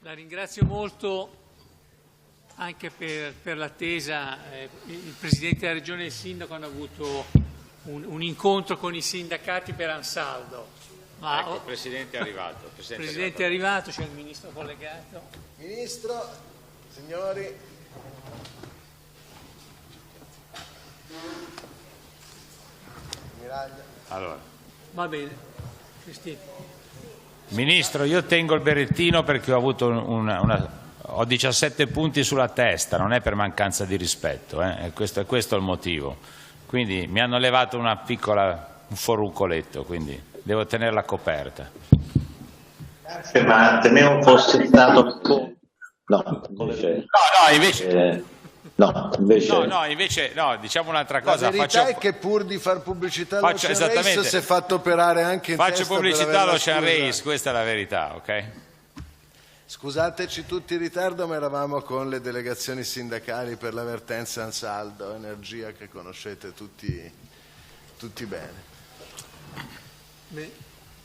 La ringrazio molto anche per l'attesa. Il Presidente della Regione e il Sindaco hanno avuto un incontro con i sindacati per Ansaldo. Ecco, il Presidente è arrivato. Il Presidente è arrivato, c'è il Ministro collegato. Ministro, signori. Allora. Va bene. Cristina. Ministro, io tengo il berrettino perché ho avuto ho 17 punti sulla testa, non è per mancanza di rispetto, è questo il motivo. Quindi mi hanno levato un foruncoletto, quindi devo tenerla coperta. Grazie, ma temevo fosse stato... No, diciamo un'altra cosa. La verità è che pur di far pubblicità all'Ocean Race si è fatto operare anche in Faccio pubblicità all'Ocean Race, questa è la verità, ok? Scusateci tutti in ritardo, ma eravamo con le delegazioni sindacali per la vertenza Ansaldo, Energia, che conoscete tutti bene.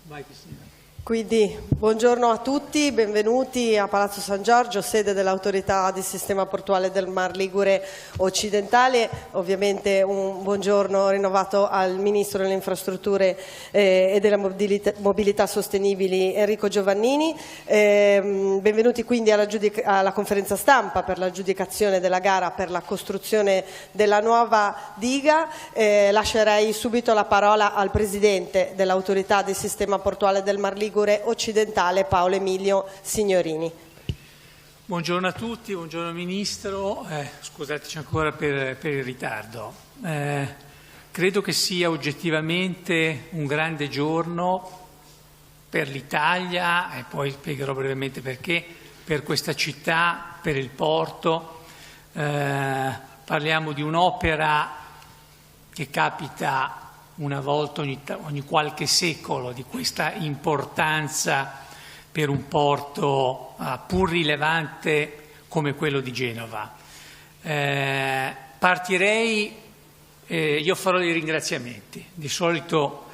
Vai Cristina. Quindi buongiorno a tutti, benvenuti a Palazzo San Giorgio, sede dell'Autorità di Sistema Portuale del Mar Ligure Occidentale. Ovviamente un buongiorno rinnovato al Ministro delle Infrastrutture e della Mobilità Sostenibili Enrico Giovannini. Benvenuti quindi alla conferenza stampa per l'aggiudicazione della gara per la costruzione della nuova diga. Lascerei subito la parola al Presidente dell'Autorità di Sistema Portuale del Mar Ligure Occidentale, Paolo Emilio Signorini. Buongiorno a tutti, buongiorno Ministro, scusateci ancora per il ritardo. Credo che sia oggettivamente un grande giorno per l'Italia, e poi spiegherò brevemente perché, per questa città, per il porto. Parliamo di un'opera che capita una volta ogni qualche secolo, di questa importanza per un porto pur rilevante come quello di Genova. Partirei, io farò dei ringraziamenti. Di solito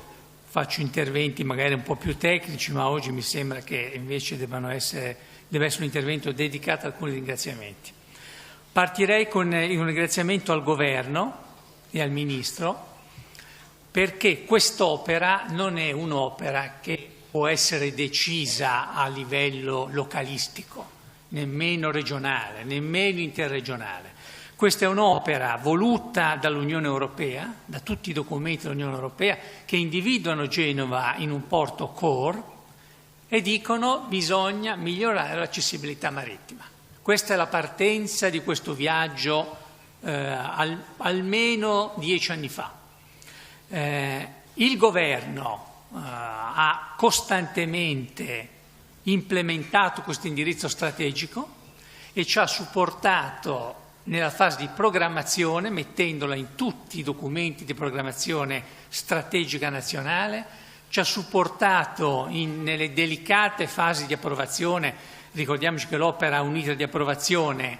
faccio interventi magari un po' più tecnici, ma oggi mi sembra che invece deve essere un intervento dedicato a alcuni ringraziamenti. Partirei con un ringraziamento al Governo e al Ministro, perché quest'opera non è un'opera che può essere decisa a livello localistico, nemmeno regionale, nemmeno interregionale. Questa è un'opera voluta dall'Unione Europea, da tutti i documenti dell'Unione Europea, che individuano Genova in un porto core e dicono bisogna migliorare l'accessibilità marittima. Questa è la partenza di questo viaggio almeno 10 anni fa. Il Governo ha costantemente implementato questo indirizzo strategico e ci ha supportato nella fase di programmazione, mettendola in tutti i documenti di programmazione strategica nazionale, ci ha supportato nelle delicate fasi di approvazione. Ricordiamoci che l'opera ha un iter di approvazione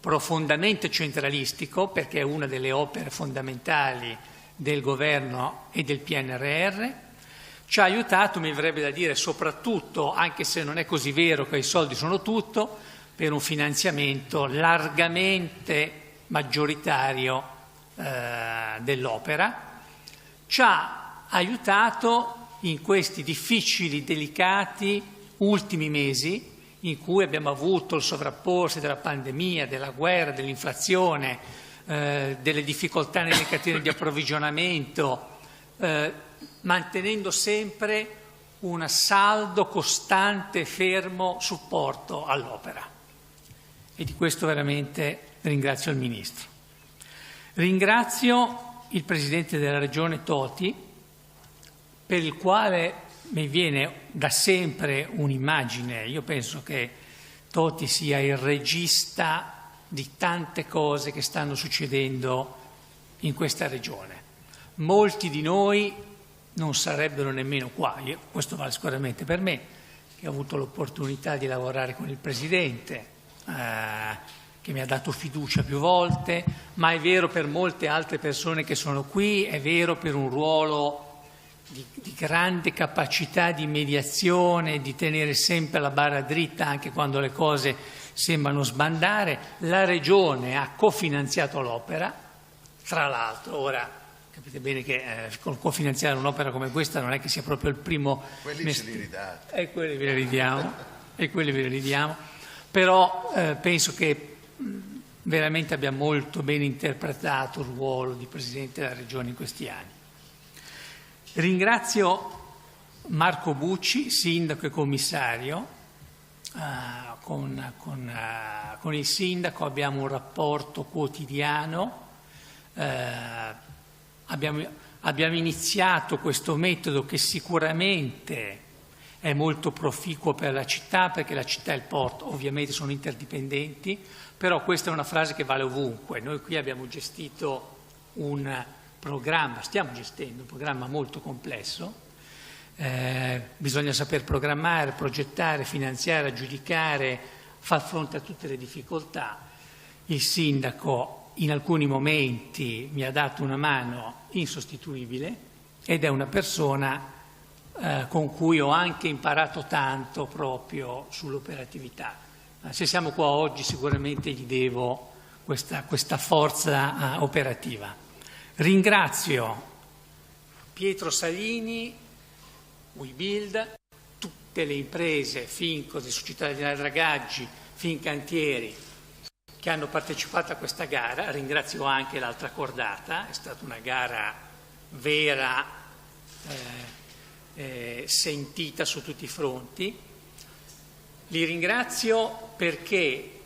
profondamente centralistico, perché è una delle opere fondamentali del Governo e del PNRR, ci ha aiutato, mi verrebbe da dire, soprattutto, anche se non è così vero che i soldi sono tutto, per un finanziamento largamente maggioritario dell'opera. Ci ha aiutato in questi difficili, delicati ultimi mesi in cui abbiamo avuto il sovrapporsi della pandemia, della guerra, dell'inflazione, delle difficoltà nelle catene di approvvigionamento, mantenendo sempre un saldo costante e fermo supporto all'opera. E di questo veramente ringrazio il Ministro. Ringrazio il Presidente della Regione Toti, per il quale mi viene da sempre un'immagine. Io penso che Toti sia il regista di tante cose che stanno succedendo in questa regione. Molti di noi non sarebbero nemmeno qua, questo vale sicuramente per me, che ho avuto l'opportunità di lavorare con il Presidente, che mi ha dato fiducia più volte, ma è vero per molte altre persone che sono qui, è vero per un ruolo di grande capacità di mediazione, di tenere sempre la barra dritta anche quando le cose sembrano sbandare. La Regione ha cofinanziato l'opera, tra l'altro. Ora capite bene che cofinanziare un'opera come questa non è che sia proprio il primo quelli ce li ridate. E quelli ve li ridiamo, però penso che veramente abbia molto bene interpretato il ruolo di Presidente della Regione in questi anni. Ringrazio Marco Bucci, sindaco e commissario. Con il sindaco abbiamo un rapporto quotidiano. Abbiamo iniziato questo metodo che sicuramente è molto proficuo per la città, perché la città e il porto ovviamente sono interdipendenti, però questa è una frase che vale ovunque. Noi qui abbiamo gestito stiamo gestendo un programma molto complesso. Bisogna saper programmare, progettare, finanziare, aggiudicare, far fronte a tutte le difficoltà. Il sindaco in alcuni momenti mi ha dato una mano insostituibile ed è una persona con cui ho anche imparato tanto proprio sull'operatività. Se siamo qua oggi sicuramente gli devo questa forza operativa. Ringrazio Pietro Salini, WeBuild, tutte le imprese, Finco, di Società di Dragaggi, Fincantieri, che hanno partecipato a questa gara. Ringrazio anche l'altra cordata, è stata una gara vera, sentita su tutti i fronti. Li ringrazio perché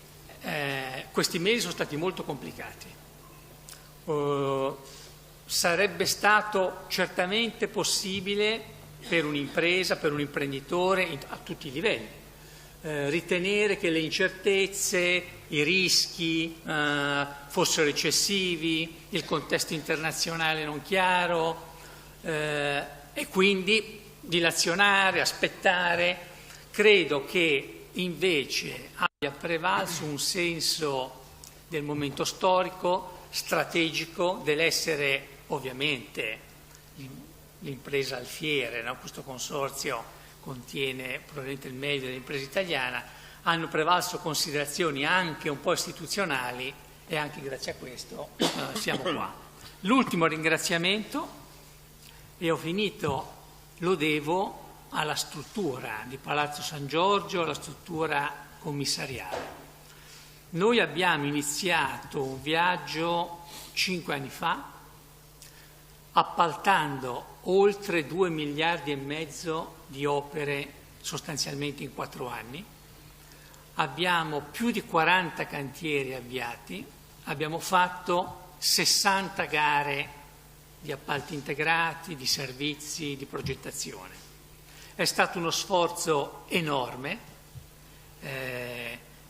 questi mesi sono stati molto complicati. Sarebbe stato certamente possibile per un'impresa, per un imprenditore a tutti i livelli, ritenere che le incertezze, i rischi fossero eccessivi, il contesto internazionale non chiaro, e quindi dilazionare, aspettare. Credo che invece abbia prevalso un senso del momento storico, strategico, dell'essere ovviamente l'impresa alfiere, no? Questo consorzio contiene probabilmente il meglio dell'impresa italiana. Hanno prevalso considerazioni anche un po' istituzionali e anche grazie a questo siamo qua. L'ultimo ringraziamento, e ho finito, lo devo alla struttura di Palazzo San Giorgio, alla struttura commissariale. Noi abbiamo iniziato un viaggio 5 anni fa, appaltando oltre 2,5 miliardi di opere sostanzialmente in 4 anni. Abbiamo più di 40 cantieri avviati, abbiamo fatto 60 gare di appalti integrati, di servizi, di progettazione. È stato uno sforzo enorme,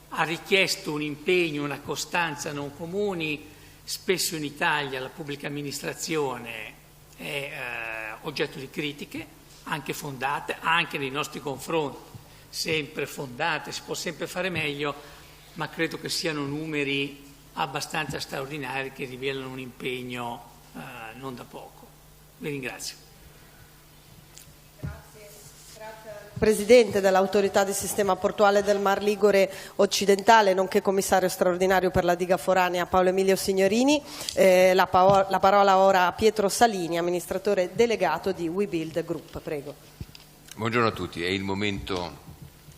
ha richiesto un impegno, una costanza non comuni. Spesso in Italia la pubblica amministrazione è oggetto di critiche, anche fondate, anche nei nostri confronti, sempre fondate, si può sempre fare meglio, ma credo che siano numeri abbastanza straordinari che rivelano un impegno non da poco. Vi ringrazio. Presidente dell'Autorità di Sistema Portuale del Mar Ligure Occidentale, nonché commissario straordinario per la diga foranea Paolo Emilio Signorini. La parola ora a Pietro Salini, amministratore delegato di WeBuild Group. Prego. Buongiorno a tutti. È il momento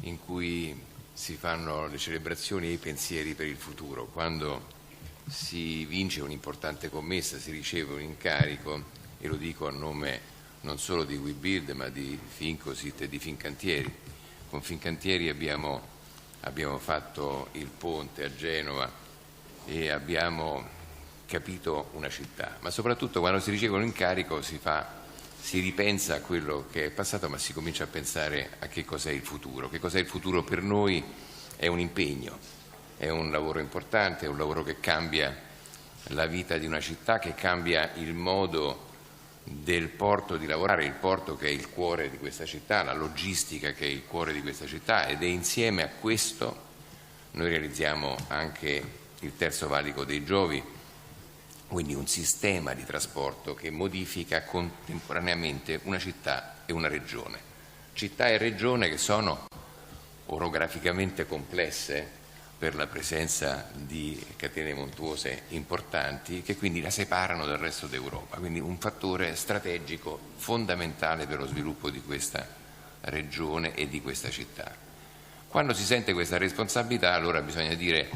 in cui si fanno le celebrazioni e i pensieri per il futuro. Quando si vince un'importante commessa, si riceve un incarico, e lo dico a nome non solo di WeBuild ma di Fincosit e di Fincantieri. Con Fincantieri abbiamo fatto il ponte a Genova e abbiamo capito una città, ma soprattutto quando si riceve un incarico si ripensa a quello che è passato, ma si comincia a pensare a che cos'è il futuro. Che cos'è il futuro per noi? È un impegno, è un lavoro importante, è un lavoro che cambia la vita di una città, che cambia il modo del porto di lavorare, il porto che è il cuore di questa città, la logistica che è il cuore di questa città, ed è insieme a questo noi realizziamo anche il terzo valico dei Giovi, quindi un sistema di trasporto che modifica contemporaneamente una città e una regione. Città e regione che sono orograficamente complesse per la presenza di catene montuose importanti che quindi la separano dal resto d'Europa, quindi un fattore strategico fondamentale per lo sviluppo di questa regione e di questa città. Quando si sente questa responsabilità, allora bisogna dire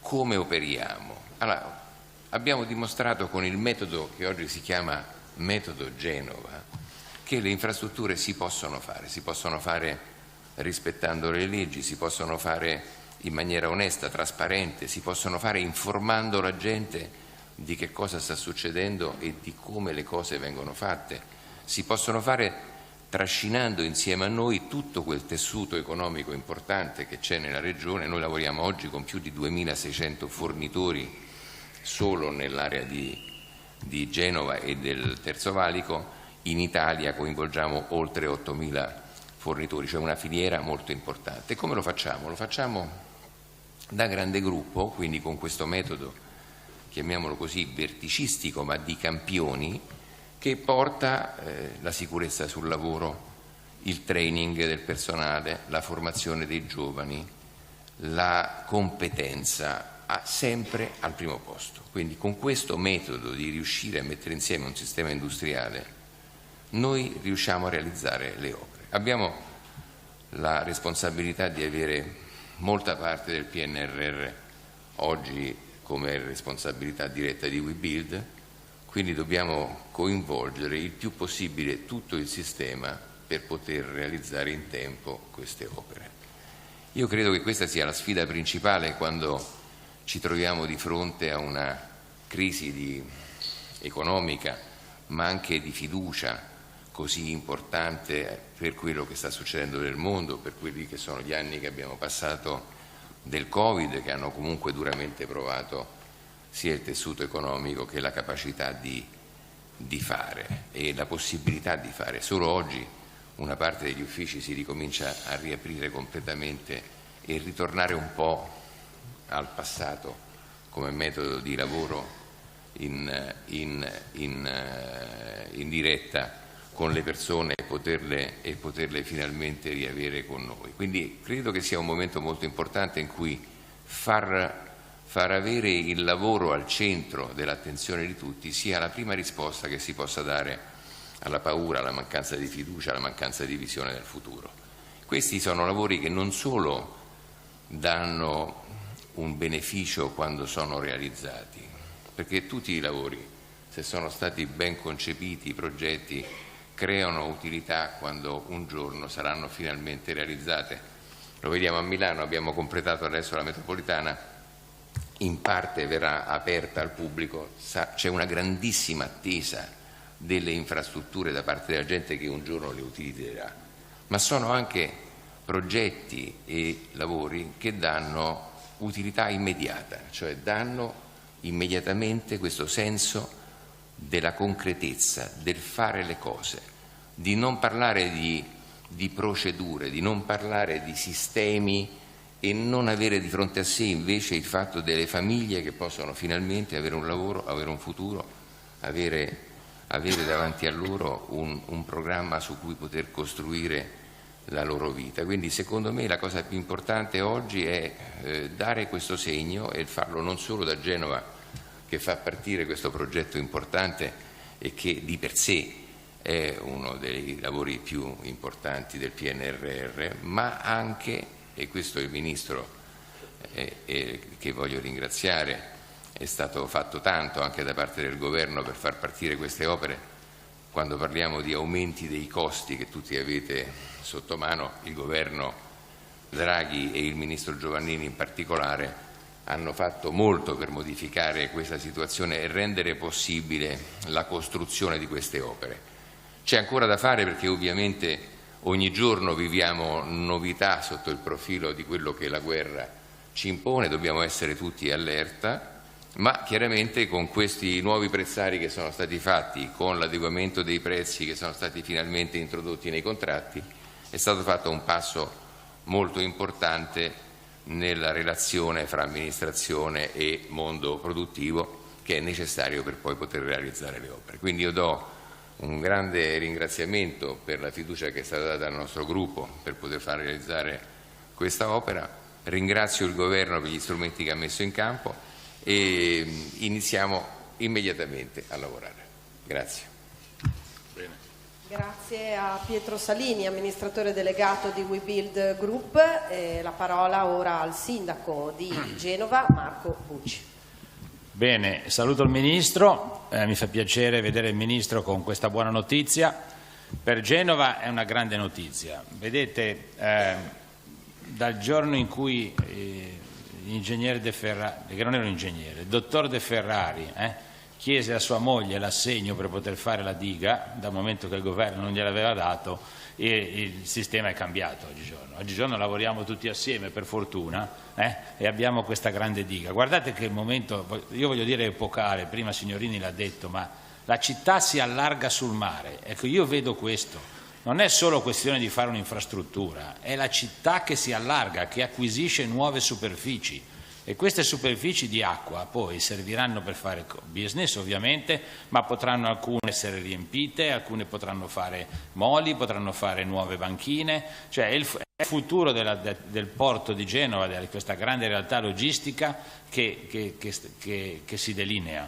come operiamo. Allora, abbiamo dimostrato con il metodo che oggi si chiama metodo Genova che le infrastrutture si possono fare rispettando le leggi, si possono fare in maniera onesta, trasparente, si possono fare informando la gente di che cosa sta succedendo e di come le cose vengono fatte, si possono fare trascinando insieme a noi tutto quel tessuto economico importante che c'è nella regione. Noi lavoriamo oggi con più di 2.600 fornitori solo nell'area di Genova e del Terzo Valico. In Italia coinvolgiamo oltre 8.000 fornitori, cioè una filiera molto importante. Come lo facciamo? Lo facciamo da grande gruppo, quindi con questo metodo, chiamiamolo così, verticistico ma di campioni, che porta la sicurezza sul lavoro, il training del personale, la formazione dei giovani, la competenza sempre al primo posto. Quindi con questo metodo di riuscire a mettere insieme un sistema industriale noi riusciamo a realizzare le opere. Abbiamo la responsabilità di avere molta parte del PNRR oggi come responsabilità diretta di WeBuild, quindi dobbiamo coinvolgere il più possibile tutto il sistema per poter realizzare in tempo queste opere. Io credo che questa sia la sfida principale quando ci troviamo di fronte a una crisi economica, ma anche di fiducia così importante per quello che sta succedendo nel mondo, per quelli che sono gli anni che abbiamo passato del Covid, che hanno comunque duramente provato sia il tessuto economico che la capacità di fare e la possibilità di fare. Solo oggi una parte degli uffici si ricomincia a riaprire completamente e ritornare un po' al passato come metodo di lavoro in diretta con le persone e poterle finalmente riavere con noi. Quindi credo che sia un momento molto importante in cui far avere il lavoro al centro dell'attenzione di tutti sia la prima risposta che si possa dare alla paura, alla mancanza di fiducia, alla mancanza di visione del futuro. Questi sono lavori che non solo danno un beneficio quando sono realizzati, perché tutti i lavori, se sono stati ben concepiti, i progetti creano utilità quando un giorno saranno finalmente realizzate. Lo vediamo a Milano, abbiamo completato adesso la metropolitana, in parte verrà aperta al pubblico, c'è una grandissima attesa delle infrastrutture da parte della gente che un giorno le utilizzerà, ma sono anche progetti e lavori che danno utilità immediata, cioè danno immediatamente questo senso della concretezza, del fare le cose, di non parlare di procedure, di non parlare di sistemi e non avere di fronte a sé invece il fatto delle famiglie che possono finalmente avere un lavoro, avere un futuro, avere davanti a loro un programma su cui poter costruire la loro vita. Quindi secondo me la cosa più importante oggi è dare questo segno e farlo non solo da Genova, che fa partire questo progetto importante e che di per sé è uno dei lavori più importanti del PNRR, ma anche, e questo il Ministro che voglio ringraziare, è stato fatto tanto anche da parte del Governo per far partire queste opere. Quando parliamo di aumenti dei costi che tutti avete sotto mano, il Governo Draghi e il Ministro Giovannini in particolare hanno fatto molto per modificare questa situazione e rendere possibile la costruzione di queste opere. C'è ancora da fare perché ovviamente ogni giorno viviamo novità sotto il profilo di quello che la guerra ci impone, dobbiamo essere tutti allerta, ma chiaramente con questi nuovi prezzari che sono stati fatti, con l'adeguamento dei prezzi che sono stati finalmente introdotti nei contratti, è stato fatto un passo molto importante nella relazione fra amministrazione e mondo produttivo che è necessario per poi poter realizzare le opere. Quindi io do un grande ringraziamento per la fiducia che è stata data al nostro gruppo per poter far realizzare questa opera, ringrazio il Governo per gli strumenti che ha messo in campo e iniziamo immediatamente a lavorare. Grazie. Grazie a Pietro Salini, amministratore delegato di WeBuild Group. La parola ora al sindaco di Genova, Marco Bucci. Bene, saluto il Ministro, mi fa piacere vedere il Ministro con questa buona notizia. Per Genova è una grande notizia. Vedete, dal giorno in cui l'ingegnere De Ferrari, che non era un ingegnere, il dottor De Ferrari chiese a sua moglie l'assegno per poter fare la diga, dal momento che il governo non gliel'aveva dato, e il sistema è cambiato oggigiorno. Oggigiorno lavoriamo tutti assieme, per fortuna, e abbiamo questa grande diga. Guardate che il momento, io voglio dire epocale, prima Signorini l'ha detto, ma la città si allarga sul mare. Ecco, io vedo questo. Non è solo questione di fare un'infrastruttura, è la città che si allarga, che acquisisce nuove superfici. E queste superfici di acqua poi serviranno per fare business ovviamente, ma potranno alcune essere riempite, alcune potranno fare moli, potranno fare nuove banchine, cioè è il futuro del porto di Genova, di questa grande realtà logistica che si delinea.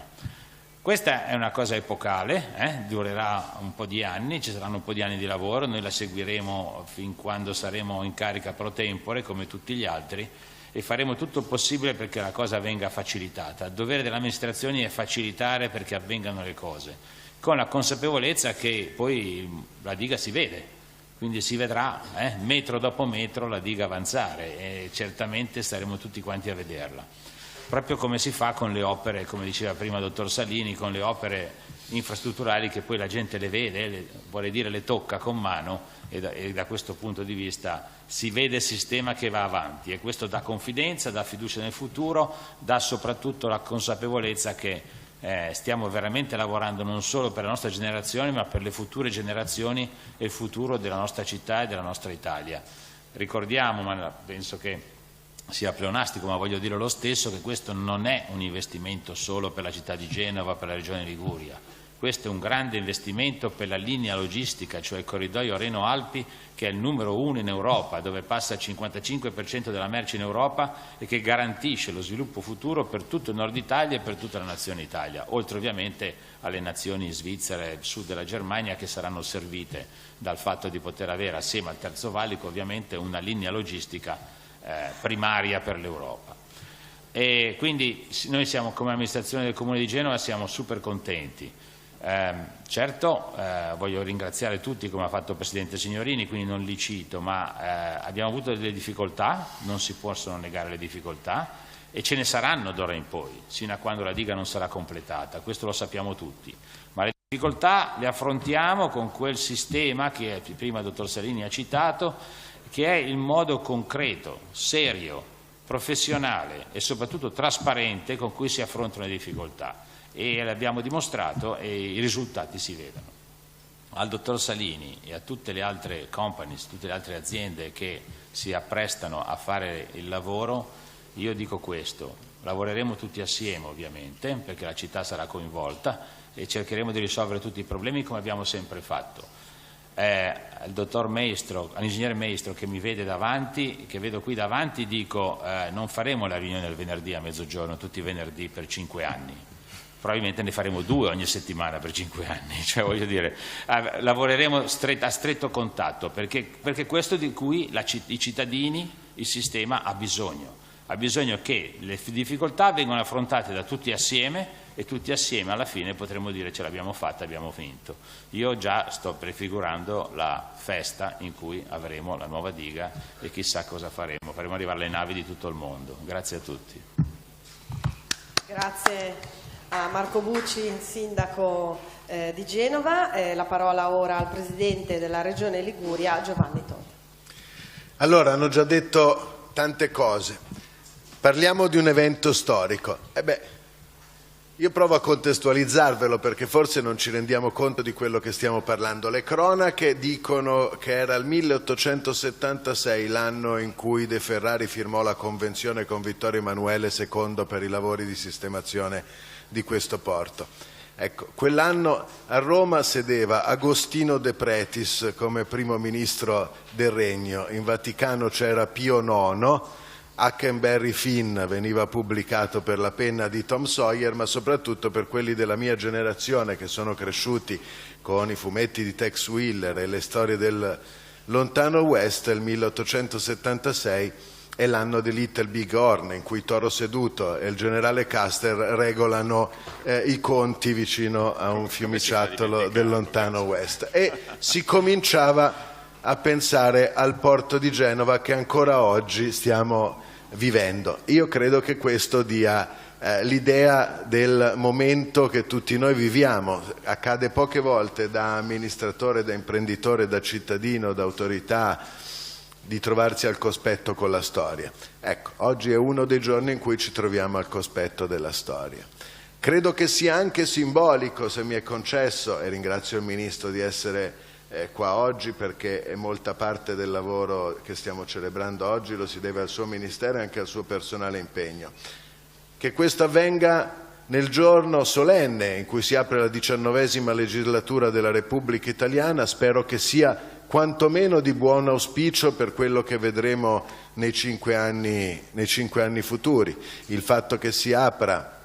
Questa è una cosa epocale, durerà un po' di anni, ci saranno un po' di anni di lavoro, noi la seguiremo fin quando saremo in carica pro tempore come tutti gli altri, e faremo tutto il possibile perché la cosa venga facilitata. Il dovere delle amministrazioni è facilitare perché avvengano le cose, con la consapevolezza che poi la diga si vede, quindi si vedrà metro dopo metro la diga avanzare e certamente staremo tutti quanti a vederla. Proprio come si fa con le opere, come diceva prima il dottor Salini, con le opere infrastrutturali che poi la gente le vede, vuole dire le tocca con mano, e da questo punto di vista si vede il sistema che va avanti, e questo dà confidenza, dà fiducia nel futuro, dà soprattutto la consapevolezza che stiamo veramente lavorando non solo per la nostra generazione ma per le future generazioni e il futuro della nostra città e della nostra Italia. Ricordiamo, ma penso che sia pleonastico, ma voglio dire lo stesso, che questo non è un investimento solo per la città di Genova, per la regione Liguria. Questo è un grande investimento per la linea logistica, cioè il corridoio Reno-Alpi, che è il numero 1 in Europa, dove passa il 55% della merce in Europa e che garantisce lo sviluppo futuro per tutto il nord Italia e per tutta la nazione Italia, oltre ovviamente alle nazioni Svizzera e sud della Germania che saranno servite dal fatto di poter avere, assieme al Terzo Valico, ovviamente una linea logistica primaria per l'Europa. E quindi noi siamo, come amministrazione del Comune di Genova, siamo super contenti. Certo, voglio ringraziare tutti come ha fatto il Presidente Signorini, quindi non li cito, ma abbiamo avuto delle difficoltà, non si possono negare le difficoltà, e ce ne saranno d'ora in poi, sino a quando la diga non sarà completata, questo lo sappiamo tutti, ma le difficoltà le affrontiamo con quel sistema che prima il dottor Salini ha citato, che è il modo concreto, serio, professionale e soprattutto trasparente con cui si affrontano le difficoltà, e l'abbiamo dimostrato e i risultati si vedono. Al dottor Salini e a tutte le altre companies, tutte le altre aziende che si apprestano a fare il lavoro, io dico questo: lavoreremo tutti assieme ovviamente perché la città sarà coinvolta e cercheremo di risolvere tutti i problemi come abbiamo sempre fatto. Al dottor Maestro, all'ingegnere Maestro che mi vede davanti, che vedo qui davanti, dico non faremo la riunione il venerdì a mezzogiorno, tutti i venerdì per 5 anni, probabilmente ne faremo 2 ogni settimana per 5 anni, cioè voglio dire, lavoreremo a stretto contatto perché questo di cui i cittadini, il sistema ha bisogno che le difficoltà vengano affrontate da tutti assieme, e tutti assieme alla fine potremo dire ce l'abbiamo fatta, abbiamo vinto. Io già sto prefigurando la festa in cui avremo la nuova diga e chissà cosa faremo arrivare le navi di tutto il mondo. Grazie a tutti. Grazie a Marco Bucci, sindaco di Genova. La parola ora al Presidente della Regione Liguria, Giovanni Todi. Allora, hanno già detto tante cose. Parliamo di un evento storico. Io provo a contestualizzarvelo perché forse non ci rendiamo conto di quello che stiamo parlando. Le cronache dicono che era il 1876 l'anno in cui De Ferrari firmò la convenzione con Vittorio Emanuele II per i lavori di sistemazione di questo porto. Ecco, quell'anno a Roma sedeva Agostino De Pretis come primo ministro del Regno, in Vaticano c'era Pio IX, Huckleberry Finn veniva pubblicato per la penna di Tom Sawyer, ma soprattutto per quelli della mia generazione che sono cresciuti con i fumetti di Tex Willer e le storie del lontano West, il 1876 è l'anno di Little Big Horn, in cui Toro Seduto e il generale Custer regolano i conti vicino a un fiumiciattolo del lontano West. E si cominciava a pensare al porto di Genova che ancora oggi stiamo vivendo. Io credo che questo dia l'idea del momento che tutti noi viviamo. Accade poche volte da amministratore, da imprenditore, da cittadino, da autorità, di trovarsi al cospetto con la storia. Ecco, oggi è uno dei giorni in cui ci troviamo al cospetto della storia. Credo che sia anche simbolico, se mi è concesso, e ringrazio il Ministro di essere qua oggi perché è molta parte del lavoro che stiamo celebrando oggi lo si deve al suo Ministero e anche al suo personale impegno. Che questo avvenga nel giorno solenne in cui si apre la 19ª legislatura della Repubblica Italiana, spero che sia quantomeno di buon auspicio per quello che vedremo nei 5 anni futuri. Il fatto che si apra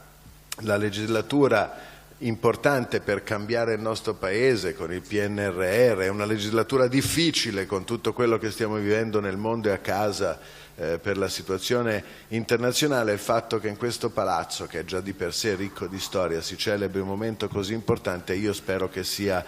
la legislatura importante per cambiare il nostro Paese con il PNRR, è una legislatura difficile con tutto quello che stiamo vivendo nel mondo e a casa per la situazione internazionale, il fatto che in questo palazzo, che è già di per sé ricco di storia, si celebri un momento così importante, io spero che sia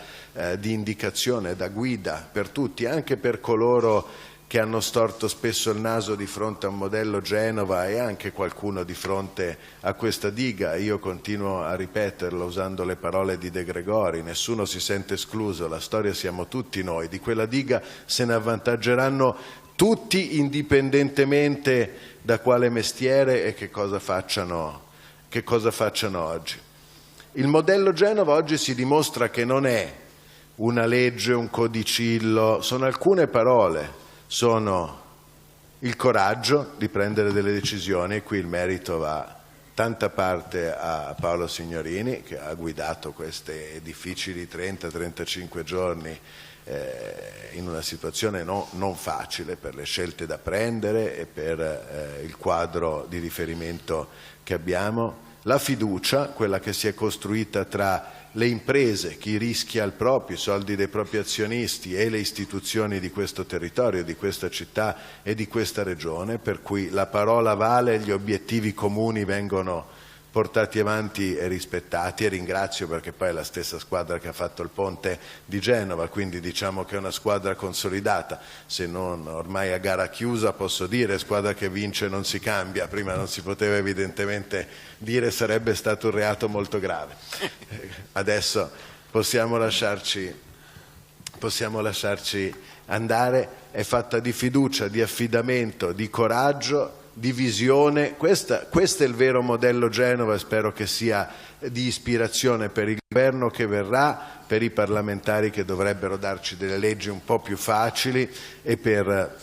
di indicazione, da guida per tutti, anche per coloro che hanno storto spesso il naso di fronte a un modello Genova e anche qualcuno di fronte a questa diga. Io continuo a ripeterlo usando le parole di De Gregori: nessuno si sente escluso, la storia siamo tutti noi, di quella diga se ne avvantaggeranno tutti indipendentemente da quale mestiere e che cosa facciano oggi. Il modello Genova oggi si dimostra che non è una legge, un codicillo, sono alcune parole, sono il coraggio di prendere delle decisioni, e qui il merito va tanta parte a Paolo Signorini che ha guidato questi difficili 30-35 giorni in una situazione non facile per le scelte da prendere e per il quadro di riferimento che abbiamo, la fiducia, quella che si è costruita tra le imprese, chi rischia i soldi dei propri azionisti e le istituzioni di questo territorio, di questa città e di questa regione, per cui la parola vale, gli obiettivi comuni vengono portati avanti e rispettati, e ringrazio perché poi è la stessa squadra che ha fatto il ponte di Genova, quindi diciamo che è una squadra consolidata, se non ormai a gara chiusa posso dire squadra che vince non si cambia, prima non si poteva evidentemente dire, sarebbe stato un reato molto grave. Adesso possiamo lasciarci andare, è fatta di fiducia, di affidamento, di coraggio, di visione. Questo è il vero modello Genova e spero che sia di ispirazione per il governo che verrà, per i parlamentari che dovrebbero darci delle leggi un po' più facili e per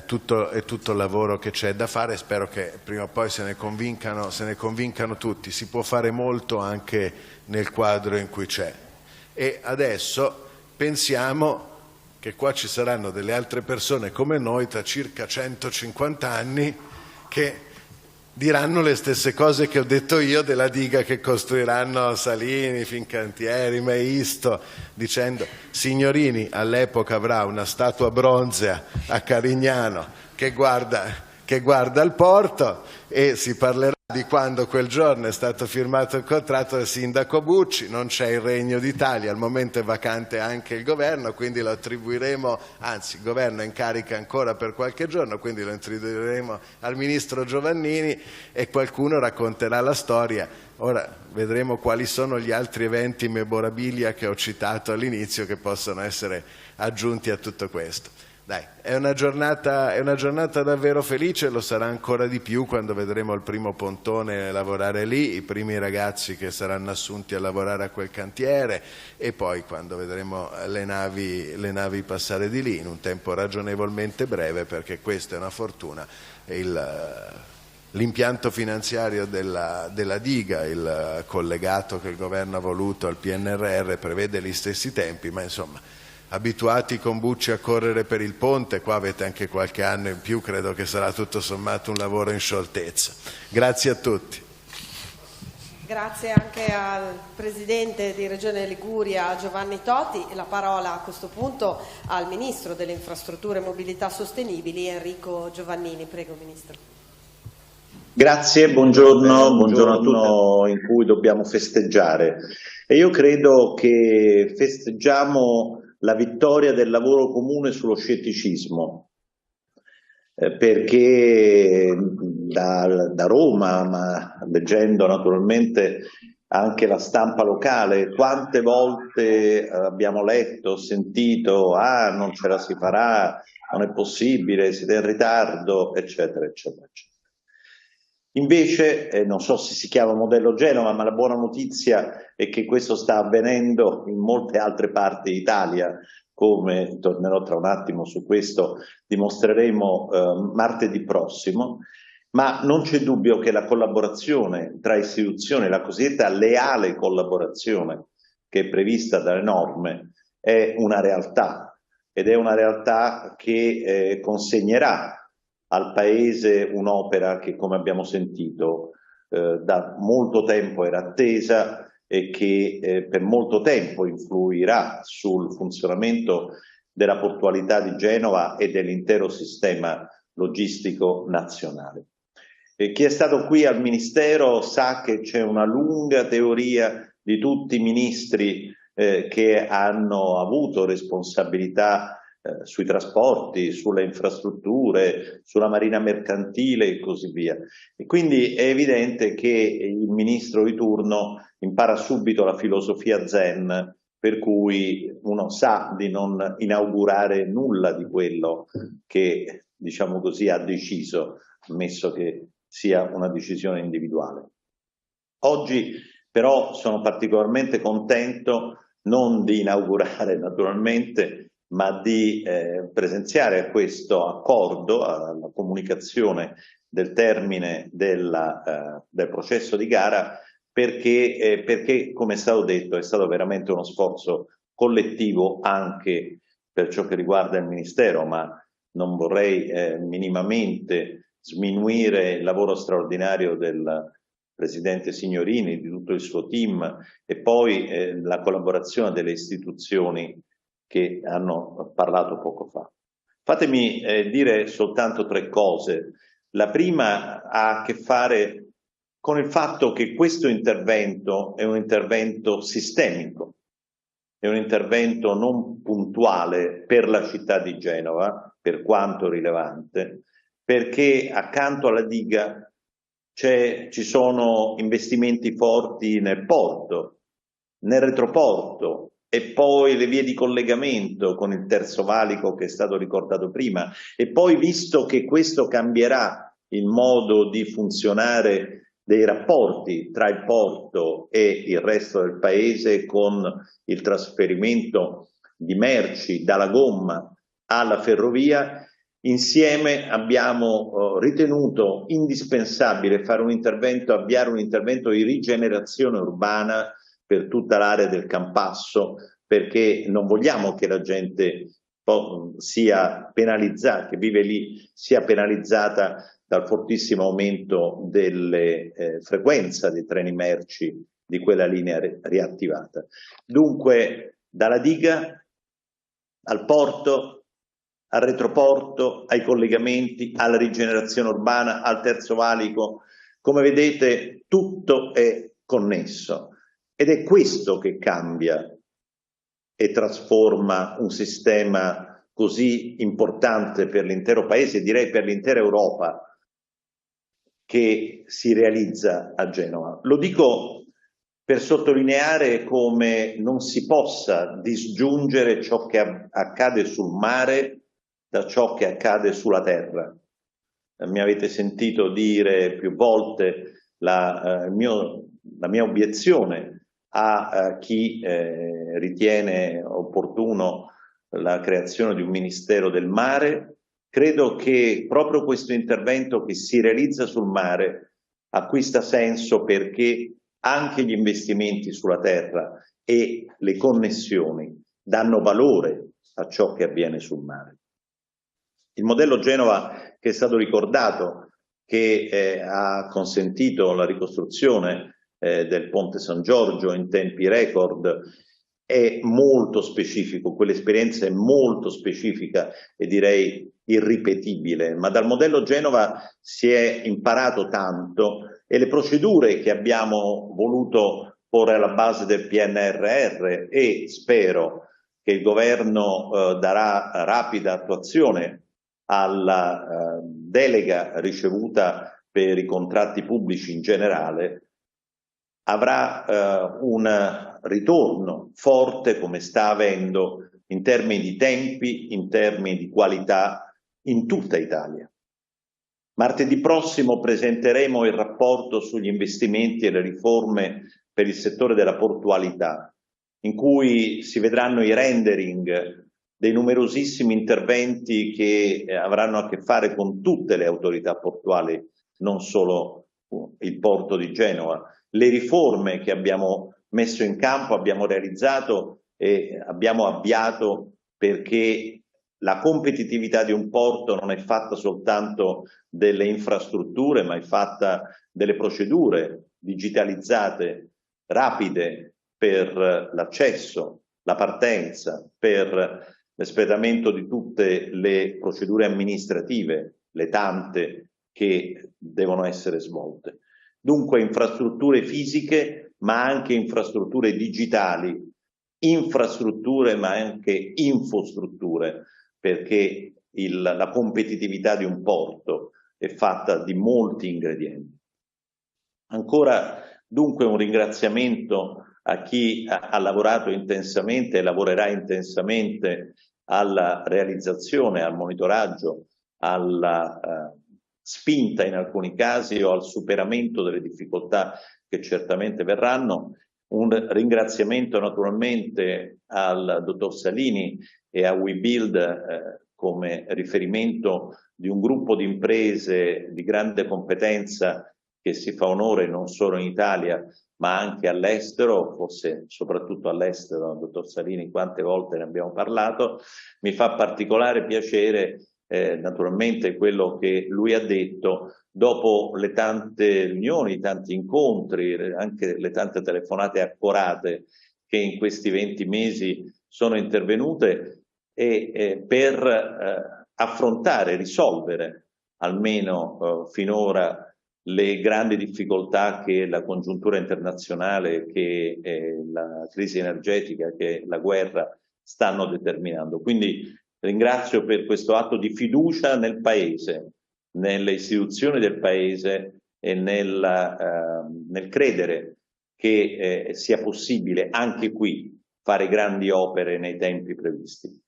tutto il lavoro che c'è da fare. Spero che prima o poi se ne convincano tutti. Si può fare molto anche nel quadro in cui c'è. E adesso pensiamo che qua ci saranno delle altre persone come noi tra circa 150 anni che diranno le stesse cose che ho detto io della diga che costruiranno Salini, Fincantieri, Meisto, dicendo Signorini all'epoca avrà una statua bronzea a Carignano che guarda il porto, e si parlerà di quando quel giorno è stato firmato il contratto del sindaco Bucci. Non c'è il Regno d'Italia, al momento è vacante anche il governo, quindi lo attribuiremo, anzi il governo è in carica ancora per qualche giorno, quindi lo attribuiremo al ministro Giovannini e qualcuno racconterà la storia. Ora vedremo quali sono gli altri eventi memorabilia che ho citato all'inizio che possono essere aggiunti a tutto questo. Dai, è una giornata davvero felice, lo sarà ancora di più quando vedremo il primo pontone lavorare lì, i primi ragazzi che saranno assunti a lavorare a quel cantiere, e poi quando vedremo le navi passare di lì in un tempo ragionevolmente breve, perché questa è una fortuna. l'impianto finanziario della diga, il collegato che il governo ha voluto al PNRR prevede gli stessi tempi, ma insomma, abituati con Bucci a correre per il ponte, qua avete anche qualche anno in più, credo che sarà tutto sommato un lavoro in scioltezza. Grazie a tutti. Grazie anche al Presidente di Regione Liguria Giovanni Toti. La parola a questo punto al Ministro delle Infrastrutture e Mobilità Sostenibili Enrico Giovannini. Prego, Ministro. Grazie, buongiorno a tutti. In cui dobbiamo festeggiare, e io credo che festeggiamo la vittoria del lavoro comune sullo scetticismo, perché da Roma, ma leggendo naturalmente anche la stampa locale, quante volte abbiamo letto, sentito, non ce la si farà, non è possibile, siete in ritardo, eccetera, eccetera, eccetera. Invece, non so se si chiama modello Genova, ma la buona notizia è che questo sta avvenendo in molte altre parti d'Italia, come tornerò tra un attimo su questo, dimostreremo martedì prossimo, ma non c'è dubbio che la collaborazione tra istituzioni, la cosiddetta leale collaborazione che è prevista dalle norme, è una realtà, ed è una realtà che consegnerà al Paese un'opera che, come abbiamo sentito, da molto tempo era attesa e che per molto tempo influirà sul funzionamento della portualità di Genova e dell'intero sistema logistico nazionale. Chi è stato qui al Ministero sa che c'è una lunga teoria di tutti i ministri che hanno avuto responsabilità sui trasporti, sulle infrastrutture, sulla marina mercantile e così via. E quindi è evidente che il ministro di turno impara subito la filosofia zen, per cui uno sa di non inaugurare nulla di quello che, diciamo così, ha deciso, ammesso che sia una decisione individuale. Oggi però sono particolarmente contento non di inaugurare naturalmente, ma di presenziare a questo accordo, alla comunicazione del termine del processo di gara, perché, come è stato detto, è stato veramente uno sforzo collettivo anche per ciò che riguarda il Ministero, ma non vorrei minimamente sminuire il lavoro straordinario del Presidente Signorini, di tutto il suo team, e poi la collaborazione delle istituzioni che hanno parlato poco fa. Fatemi dire soltanto 3 cose. La prima ha a che fare con il fatto che questo intervento è un intervento sistemico, è un intervento non puntuale per la città di Genova, per quanto rilevante, perché accanto alla diga ci sono investimenti forti nel porto, nel retroporto, e poi le vie di collegamento con il terzo valico che è stato ricordato prima, e poi, visto che questo cambierà il modo di funzionare dei rapporti tra il porto e il resto del paese, con il trasferimento di merci dalla gomma alla ferrovia, insieme abbiamo ritenuto indispensabile fare un intervento, avviare un intervento di rigenerazione urbana per tutta l'area del Campasso, perché non vogliamo che la gente sia penalizzata, che vive lì, sia penalizzata dal fortissimo aumento delle frequenza dei treni merci di quella linea riattivata. Dunque, dalla diga al porto, al retroporto, ai collegamenti, alla rigenerazione urbana, al terzo valico, come vedete tutto è connesso. Ed è questo che cambia e trasforma un sistema così importante per l'intero Paese, direi per l'intera Europa, che si realizza a Genova. Lo dico per sottolineare come non si possa disgiungere ciò che accade sul mare da ciò che accade sulla terra. Mi avete sentito dire più volte la mia obiezione a chi ritiene opportuno la creazione di un Ministero del Mare, credo che proprio questo intervento che si realizza sul mare acquista senso perché anche gli investimenti sulla terra e le connessioni danno valore a ciò che avviene sul mare. Il modello Genova, che è stato ricordato, che ha consentito la ricostruzione del Ponte San Giorgio in tempi record, è molto specifico, quell'esperienza è molto specifica e direi irripetibile, ma dal modello Genova si è imparato tanto e le procedure che abbiamo voluto porre alla base del PNRR, e spero che il governo darà rapida attuazione alla delega ricevuta per i contratti pubblici in generale, avrà un ritorno forte, come sta avendo, in termini di tempi, in termini di qualità, in tutta Italia. Martedì prossimo presenteremo il rapporto sugli investimenti e le riforme per il settore della portualità, in cui si vedranno i rendering dei numerosissimi interventi che avranno a che fare con tutte le autorità portuali, non solo il porto di Genova. Le riforme che abbiamo messo in campo, abbiamo realizzato e abbiamo avviato, perché la competitività di un porto non è fatta soltanto delle infrastrutture, ma è fatta delle procedure digitalizzate, rapide per l'accesso, la partenza, per l'espletamento di tutte le procedure amministrative, le tante che devono essere svolte. Dunque infrastrutture fisiche, ma anche infrastrutture digitali, infrastrutture ma anche infostrutture, perché la competitività di un porto è fatta di molti ingredienti. Ancora dunque un ringraziamento a chi ha lavorato intensamente e lavorerà intensamente alla realizzazione, al monitoraggio, alla spinta in alcuni casi o al superamento delle difficoltà che certamente verranno. Un ringraziamento naturalmente al dottor Salini e a WeBuild come riferimento di un gruppo di imprese di grande competenza che si fa onore non solo in Italia ma anche all'estero, forse soprattutto all'estero, dottor Salini, quante volte ne abbiamo parlato. Mi fa particolare piacere naturalmente quello che lui ha detto dopo le tante riunioni, i tanti incontri, anche le tante telefonate accorate che in questi 20 mesi sono intervenute per affrontare, risolvere almeno finora le grandi difficoltà che la congiuntura internazionale, che la crisi energetica, che la guerra stanno determinando. Quindi ringrazio per questo atto di fiducia nel Paese, nelle istituzioni del Paese e nel credere che sia possibile anche qui fare grandi opere nei tempi previsti.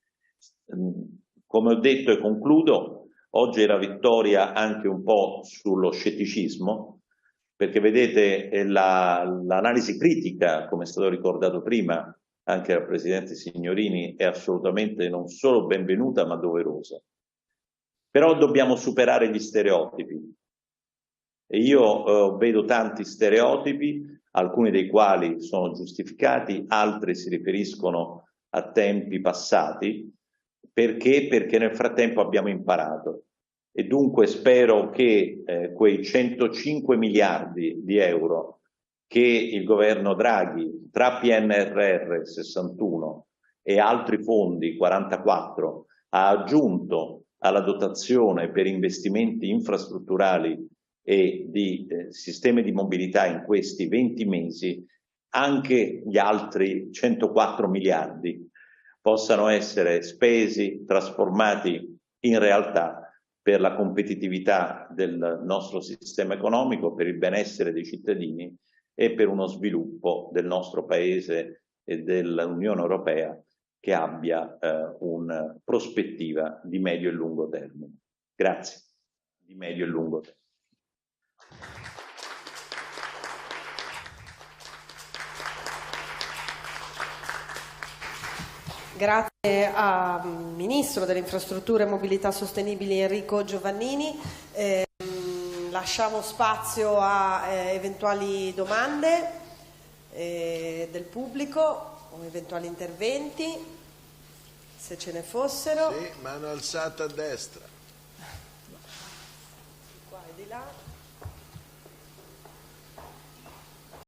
Come ho detto e concludo, oggi è la vittoria anche un po' sullo scetticismo, perché vedete l'analisi critica, come è stato ricordato prima anche dal Presidente Signorini, è assolutamente non solo benvenuta ma doverosa. Però dobbiamo superare gli stereotipi e io vedo tanti stereotipi, alcuni dei quali sono giustificati, altri si riferiscono a tempi passati. Perché? Perché nel frattempo abbiamo imparato e dunque spero che quei 105 miliardi di euro che il governo Draghi tra PNRR 61 e altri fondi 44 ha aggiunto alla dotazione per investimenti infrastrutturali e di sistemi di mobilità in questi 20 mesi, anche gli altri 104 miliardi possano essere spesi, trasformati in realtà per la competitività del nostro sistema economico, per il benessere dei cittadini e per uno sviluppo del nostro Paese e dell'Unione Europea che abbia una prospettiva di medio e lungo termine. Grazie. Di medio e lungo termine. Grazie al Ministro delle Infrastrutture e Mobilità Sostenibili Enrico Giovannini. Lasciamo spazio a eventuali domande del pubblico o eventuali interventi, se ce ne fossero. Sì, mano alzata a destra. Di qua e di là.